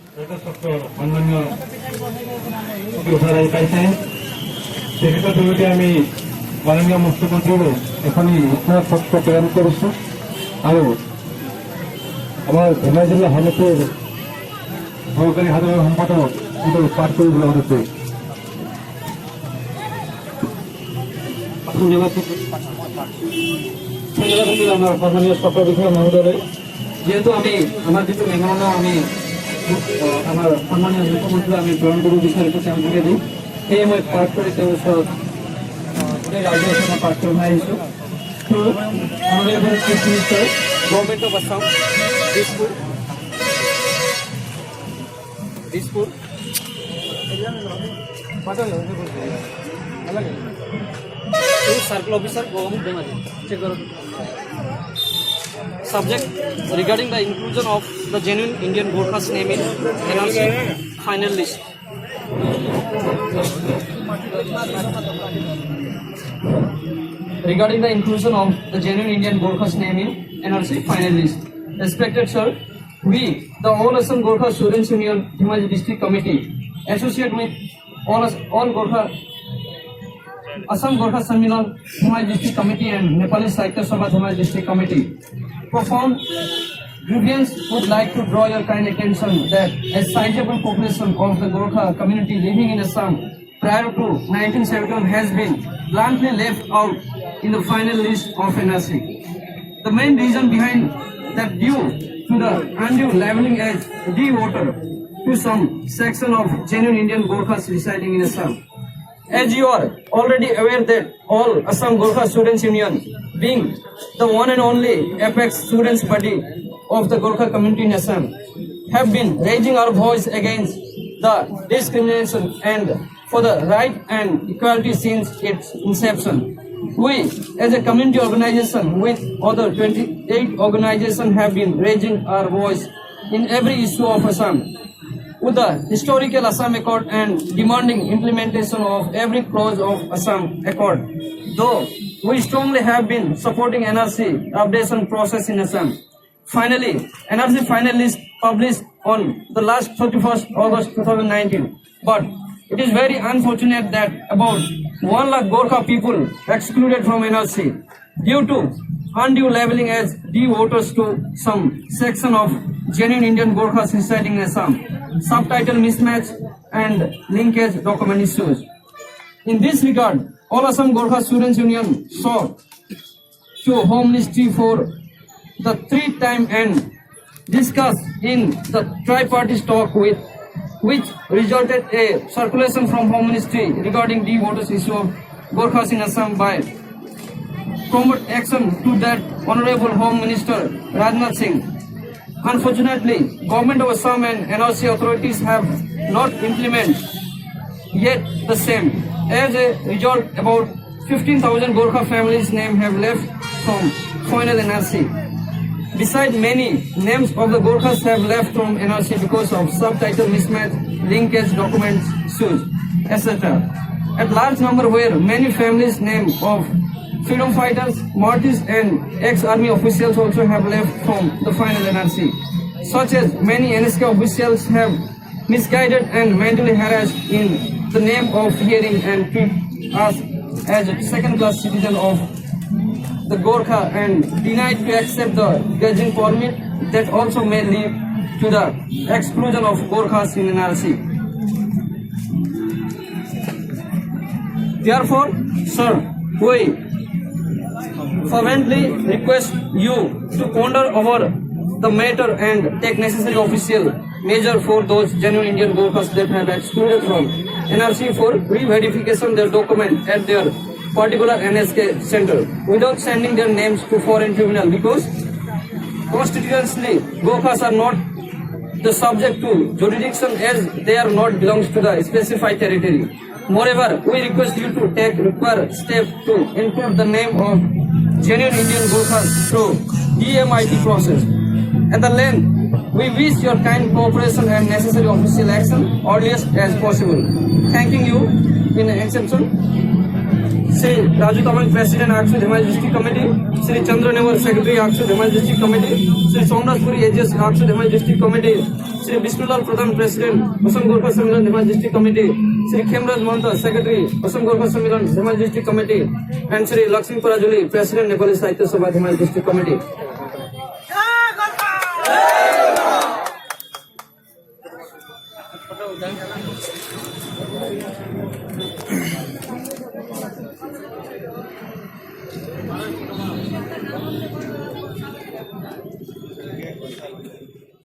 সম্মানীয় পাইছে তেখেতৰ জৰিয়তে আমি মাননীয় মুখ্যমন্ত্ৰীলৈ এখনি ঘোষণা পত্ৰ প্ৰেৰণ কৰিছোঁ আৰু আমাৰ ধেমাজি জিলা হালতৰ সহকাৰী সাধাৰণ সম্পাদক পাঠ কৰিবলৈ অনুৰোধ কৰিছোঁ। ধন্যবাদ আমার সম্মানীয় সফর বিষয় মহোদয়, যেহেতু আমি আমার যেহেতু মেহমানো আমি আমার সম্মানীয় মুখ্যমন্ত্রী আমি গ্রহণ করি বিষয়ের প্রতি আমি জুড়ে দিই সেয়ে মই পাঠ কৰি তেওঁৰ ওচৰত গোটেই ৰাইজৰ ওচৰত পাঠ কৰি আহিছোঁ। Honorable Chief Minister, Government of Assam, Dispur. Circle Officer, Government Dhemaji. Subject regarding the inclusion of the genuine Indian Gorkhas name in NRC final list. Regarding the inclusion of the genuine Indian Gorkhas name in NRC final list. Respected sir, we, the All Assam Gorkha Students Union Dhemaji District Committee, associate with all Gorkha Assam Gorkha Sammilan Dhemaji District Committee and Nepali Sahitya Sabha Dhemaji District Committee. Profound grievance would like to draw your kind attention that a sizable population of the Gorkha community living in Assam prior to 1971 has been bluntly left out in the final list of NRC. The main reason behind that due to the undue labeling as D voter to some section of genuine Indian Gorkhas residing in Assam. As you are already aware that all Assam Gorkha Students Union, being the one and only apex students body of the Gorkha community in Assam, have been raising our voice against the discrimination and for the right and equality since its inception. We, as a community organization with other 28 organizations, have been raising our voice in every issue of Assam with the historical Assam Accord and demanding implementation of every clause of Assam Accord. Though we strongly have been supporting NRC updation process in Assam. Finally, NRC final list published on the last 31st August 2019. But it is very unfortunate that about 1 lakh Gorkha people excluded from NRC due to undue labeling as D voters to some section of genuine Indian Gorkhas residing in Assam, subtitle mismatch and linkage document issues. In this regard, All Assam Gorkha Students Union sought to Home Ministry for the 3rd time and discussed in the tripartite talk which resulted a circulation from Home Ministry regarding D voters issue of Gorkhas in Assam by promote action to that Honorable Home Minister Rajnath Singh. Unfortunately, Government of Assam and NRC authorities have not implemented yet the same. As a result, about 15,000 Gorkha families' names have left from final NRC. Besides, many names of the Gorkhas have left from NRC because of subtitle mismatch, linkage documents issues, etc. At large number where many families' names of freedom fighters, martyrs and ex-army officials also have left from the final NRC. Such as many NSK officials have misguided and mentally harassed in the name of hearing and treat us as a second-class citizen of the Gorkha and denied to accept the gazetting permit that also may lead to the exclusion of Gorkhas in NRC. Therefore, sir, we fervently request you to ponder over the matter and take necessary official measure for those genuine Indian Gorkhas that have excluded from NRC for re-verification their document at their particular NSK center without sending their names to foreign tribunal, because constitutionally Gorkhas are not the subject to jurisdiction as they are not belongs to the specified territory. Moreover, we request you to take required steps to include the name of genuine Indian Gorkhas through DMIT process. At the length, we wish your kind cooperation and necessary official action earliest as possible. Thanking you in exception. Sri Raju Tamang, President, Aksu Dhemai District Committee, Sri Chandra Newar, Secretary, Aksu Dhemai District Committee, Sri Somnath Puri, AGS, Aksu Dhemai District Committee, Sri Bishnulal Pradhan, President, Assam Gorkha Sammilan, Dhemai District Committee, Sri Khemraj Mahanta, Secretary, Assam Gorkha Sammilan, Dhemai District Committee, and Sri Lakshmi Parajuli, President, Nepali Sahitya Sabha, Dhemai District Committee.